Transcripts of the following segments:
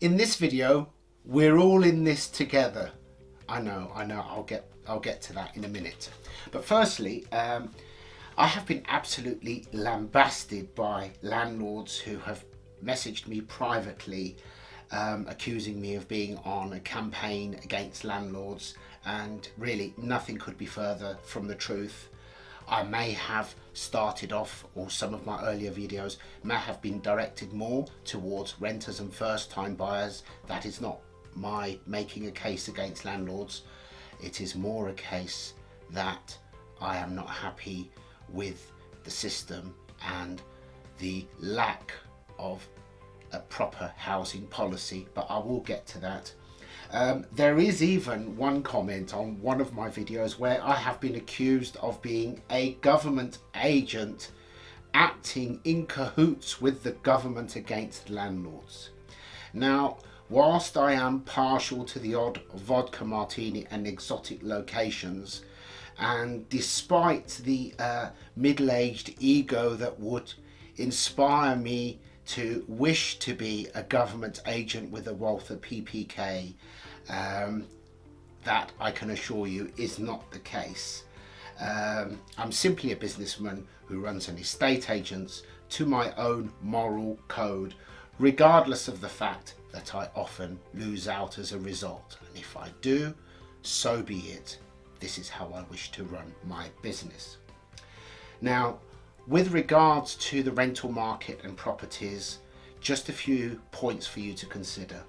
In this video, we're all in this together. I know, I'll get to that in a minute. But firstly, I have been absolutely lambasted by landlords who have messaged me privately, accusing me of being on a campaign against landlords, and really nothing could be further from the truth. I may have started off, or some of my earlier videos may have been directed more towards renters and first-time buyers. That is not my making a case against landlords. It is more a case that I am not happy with the system and the lack of a proper housing policy, but I will get to that. There is even one comment on one of my videos where I have been accused of being a government agent acting in cahoots with the government against landlords. Now, whilst I am partial to the odd vodka martini and exotic locations, and despite the middle-aged ego that would inspire me to wish to be a government agent with a wealth of PPK, that I can assure you is not the case. I'm simply a businessman who runs an estate agents to my own moral code, regardless of the fact that I often lose out as a result. And if I do, so be it. This is how I wish to run my business. Now, with regards to the rental market and properties, just a few points for you to consider.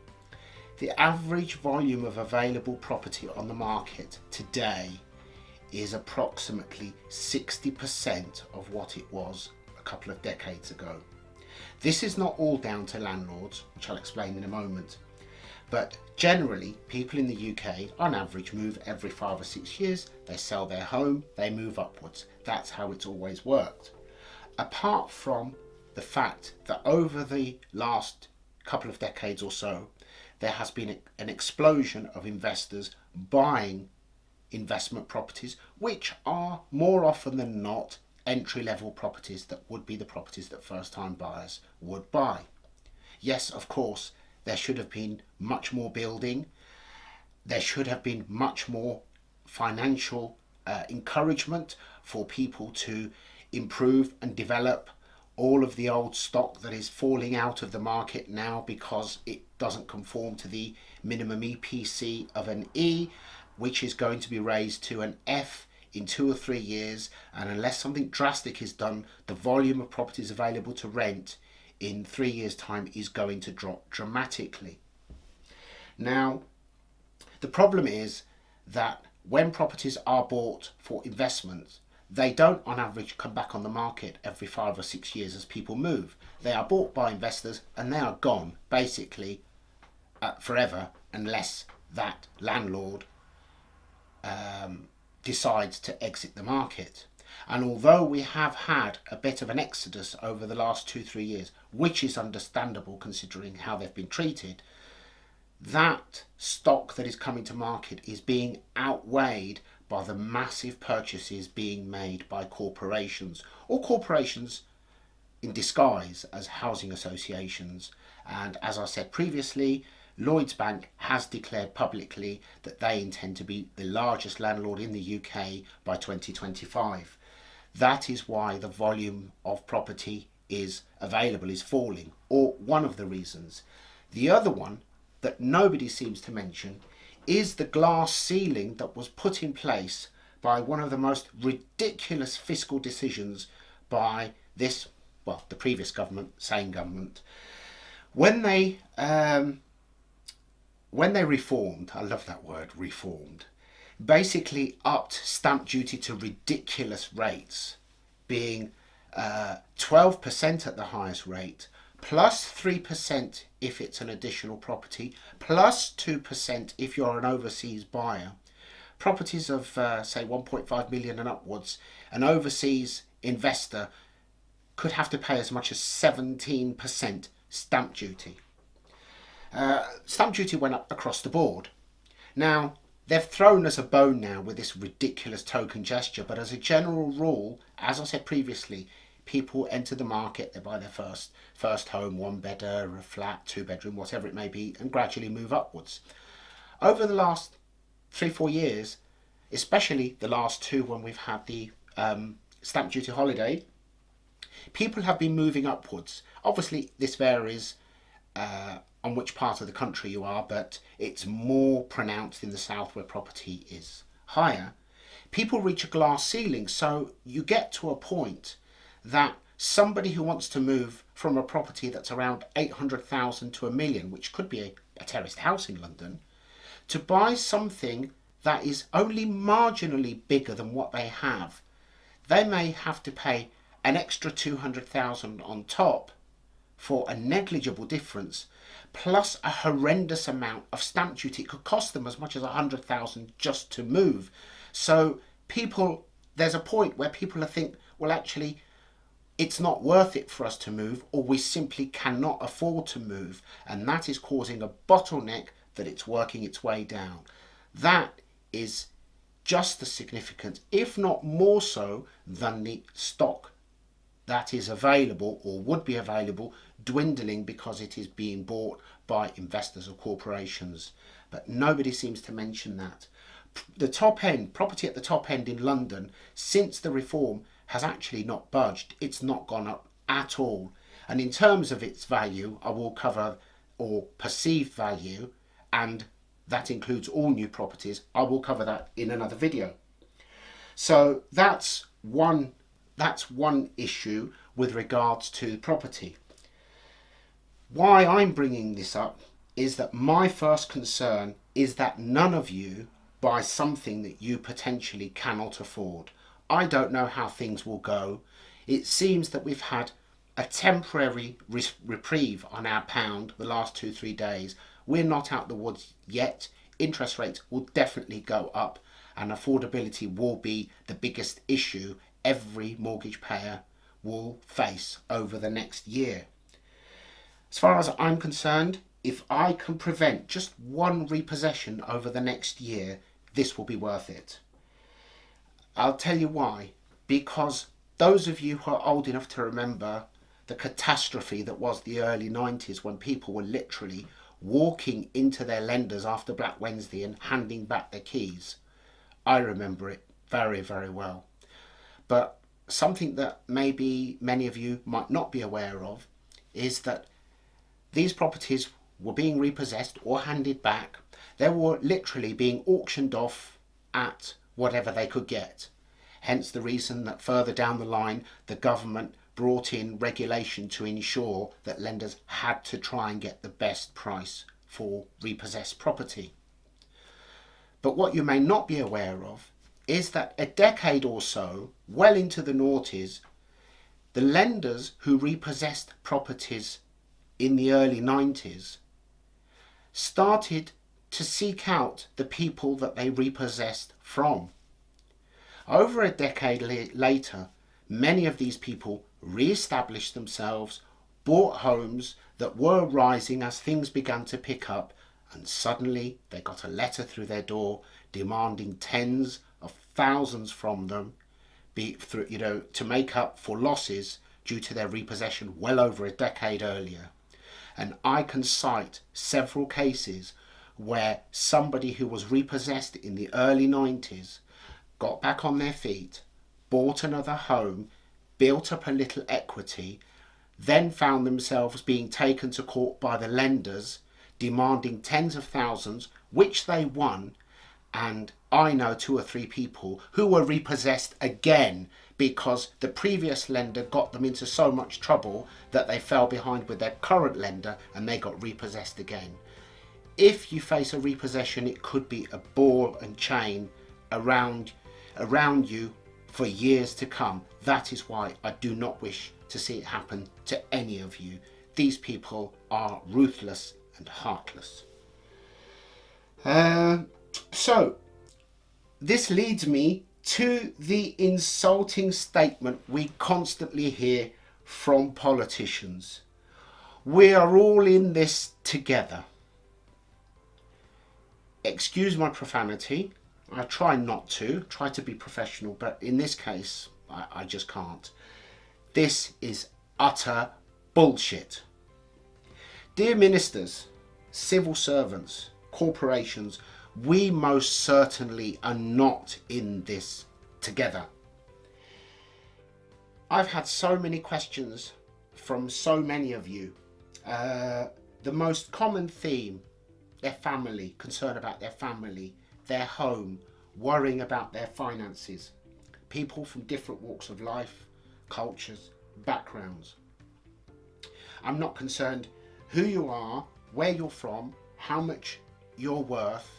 The average volume of available property on the market today is approximately 60% of what it was a couple of decades ago. This is not all down to landlords, which I'll explain in a moment, but generally people in the UK on average move every 5 or 6 years. They sell their home, they move upwards. That's how it's always worked. Apart from the fact that over the last couple of decades or so, there has been an explosion of investors buying investment properties, which are more often than not entry-level properties that would be the properties that first-time buyers would buy. Yes, of course, there should have been much more building. There should have been much more financial encouragement for people to improve and develop all of the old stock that is falling out of the market now because it doesn't conform to the minimum EPC of an E, which is going to be raised to an F in 2 or 3 years. And unless something drastic is done, the volume of properties available to rent in 3 years' time is going to drop dramatically. Now, the problem is that when properties are bought for investment, they don't on average come back on the market every 5 or 6 years as people move. They are bought by investors and they are gone basically forever, unless that landlord decides to exit the market. And although we have had a bit of an exodus over the last 2-3 years, which is understandable considering how they've been treated, that stock that is coming to market is being outweighed by the massive purchases being made by corporations, or corporations in disguise as housing associations. And as I said previously, Lloyds Bank has declared publicly that they intend to be the largest landlord in the UK by 2025. That is why the volume of property is available is falling, or one of the reasons. The other one that nobody seems to mention is the glass ceiling that was put in place by one of the most ridiculous fiscal decisions by this, well, the previous government, same government. When they reformed, I love that word, reformed, basically upped stamp duty to ridiculous rates, being 12% at the highest rate, plus 3% if it's an additional property, plus 2% if you're an overseas buyer. Properties of say 1.5 million and upwards, an overseas investor could have to pay as much as 17% stamp duty. Stamp duty went up across the board. Now, they've thrown us a bone now with this ridiculous token gesture, but as a general rule, as I said previously, people enter the market, they buy their first home, one bedder, a flat, two bedroom, whatever it may be, and gradually move upwards. Over the last 3-4 years, especially the last two when we've had the stamp duty holiday, people have been moving upwards. Obviously this varies on which part of the country you are, but it's more pronounced in the south where property is higher. People reach a glass ceiling, so you get to a point that somebody who wants to move from a property that's around 800,000 to 1 million, which could be a terraced house in London, to buy something that is only marginally bigger than what they have, they may have to pay an extra 200,000 on top for a negligible difference, plus a horrendous amount of stamp duty. It could cost them as much as 100,000 just to move. So there's a point where people think, well, actually, it's not worth it for us to move, or we simply cannot afford to move, and that is causing a bottleneck that it's working its way down. That is just as significant, if not more so, than the stock that is available or would be available dwindling because it is being bought by investors or corporations. But nobody seems to mention that. The top end, property at the top end in London, since the reform, has actually not budged. It's not gone up at all. And in terms of its value, I will cover, or perceived value, and that includes all new properties. I will cover that in another video. So that's one issue with regards to property. Why I'm bringing this up is that my first concern is that none of you buy something that you potentially cannot afford. I don't know how things will go. It seems that we've had a temporary reprieve on our pound the last 2-3 days. We're not out the woods yet. Interest rates will definitely go up, and affordability will be the biggest issue every mortgage payer will face over the next year. As far as I'm concerned, if I can prevent just one repossession over the next year, this will be worth it. I'll tell you why. Because those of you who are old enough to remember the catastrophe that was the early 90s, when people were literally walking into their lenders after Black Wednesday and handing back their keys, I remember it very, very well. But something that maybe many of you might not be aware of is that these properties were being repossessed or handed back. They were literally being auctioned off at whatever they could get. Hence the reason that further down the line the government brought in regulation to ensure that lenders had to try and get the best price for repossessed property. But what you may not be aware of is that a decade or so, well into the noughties, the lenders who repossessed properties in the early 90s started to seek out the people that they repossessed from. Over a decade later, many of these people re-established themselves, bought homes that were rising as things began to pick up, and suddenly they got a letter through their door demanding tens of thousands from them, to make up for losses due to their repossession well over a decade earlier. And I can cite several cases where somebody who was repossessed in the early 90s got back on their feet, bought another home, built up a little equity, then found themselves being taken to court by the lenders, demanding tens of thousands, which they won. And I know 2 or 3 people who were repossessed again because the previous lender got them into so much trouble that they fell behind with their current lender and they got repossessed again. If you face a repossession, it could be a ball and chain around you for years to come. That is why I do not wish to see it happen to any of you. These people are ruthless and heartless. So this leads me to the insulting statement we constantly hear from politicians. We are all in this together. Excuse my profanity. I try not to, try to be professional, but in this case, I just can't. This is utter bullshit. Dear ministers, civil servants, corporations, we most certainly are not in this together. I've had so many questions from so many of you. The most common theme, their family, concern about their family, their home, worrying about their finances. People from different walks of life, cultures, backgrounds. I'm not concerned who you are, where you're from, how much you're worth.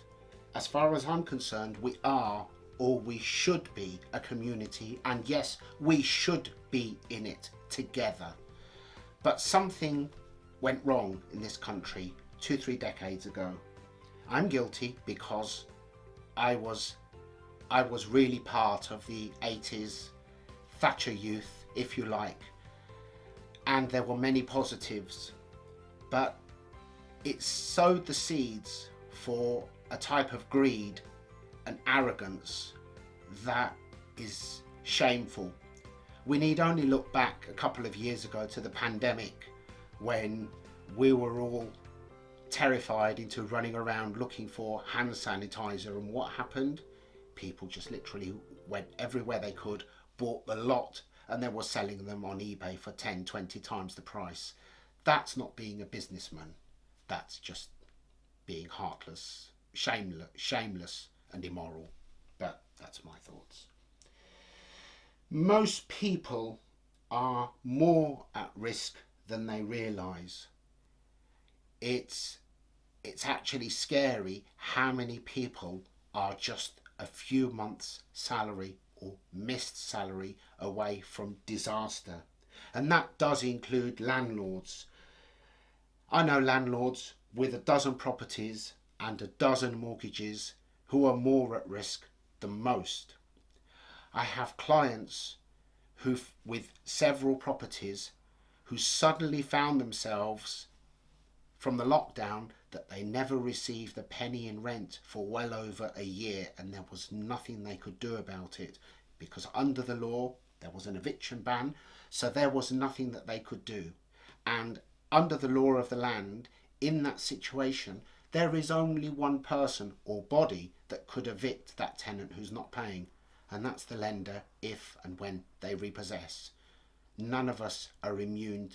As far as I'm concerned, we are, or we should be, a community, and yes, we should be in it together. But something went wrong in this country 2-3 decades ago. I'm guilty because I was really part of the 80s Thatcher youth, if you like, and there were many positives, but it sowed the seeds for a type of greed and arrogance that is shameful. We need only look back a couple of years ago to the pandemic, when we were all terrified into running around looking for hand sanitizer, and what happened? People just literally went everywhere they could, bought the lot, and they were selling them on eBay for 10-20 times the price. That's not being a businessman. That's just being heartless, shameless and immoral. But that's my thoughts. Most people are more at risk than they realise. It's actually scary how many people are just a few months' salary or missed salary away from disaster. And that does include landlords. I know landlords with a dozen properties and a dozen mortgages who are more at risk than most. I have clients with several properties who suddenly found themselves from the lockdown that they never received a penny in rent for well over a year, and there was nothing they could do about it because under the law there was an eviction ban, so there was nothing that they could do. And under the law of the land, in that situation, there is only one person or body that could evict that tenant who's not paying, and that's the lender if and when they repossess. None of us are immune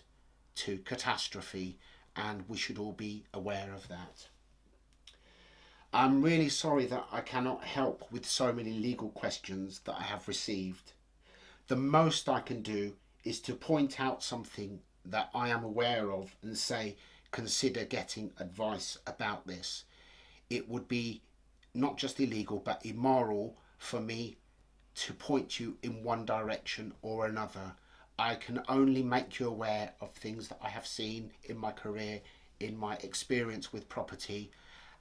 to catastrophe, and we should all be aware of that. I'm really sorry that I cannot help with so many legal questions that I have received. The most I can do is to point out something that I am aware of and say, consider getting advice about this. It would be not just illegal but immoral for me to point you in one direction or another. I can only make you aware of things that I have seen in my career, in my experience with property,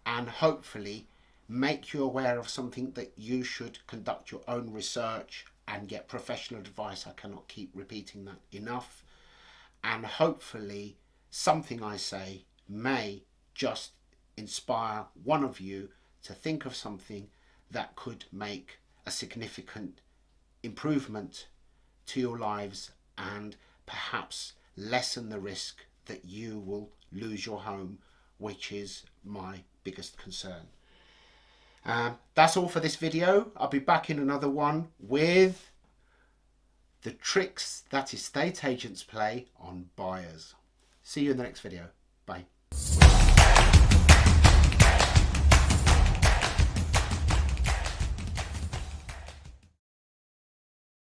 and hopefully make you aware of something that you should conduct your own research and get professional advice. I cannot keep repeating that enough. And hopefully something I say may just inspire one of you to think of something that could make a significant improvement to your lives and perhaps lessen the risk that you will lose your home, which is my biggest concern. That's all for this video. I'll be back in another one with the tricks that estate agents play on buyers. See you in the next video. Bye.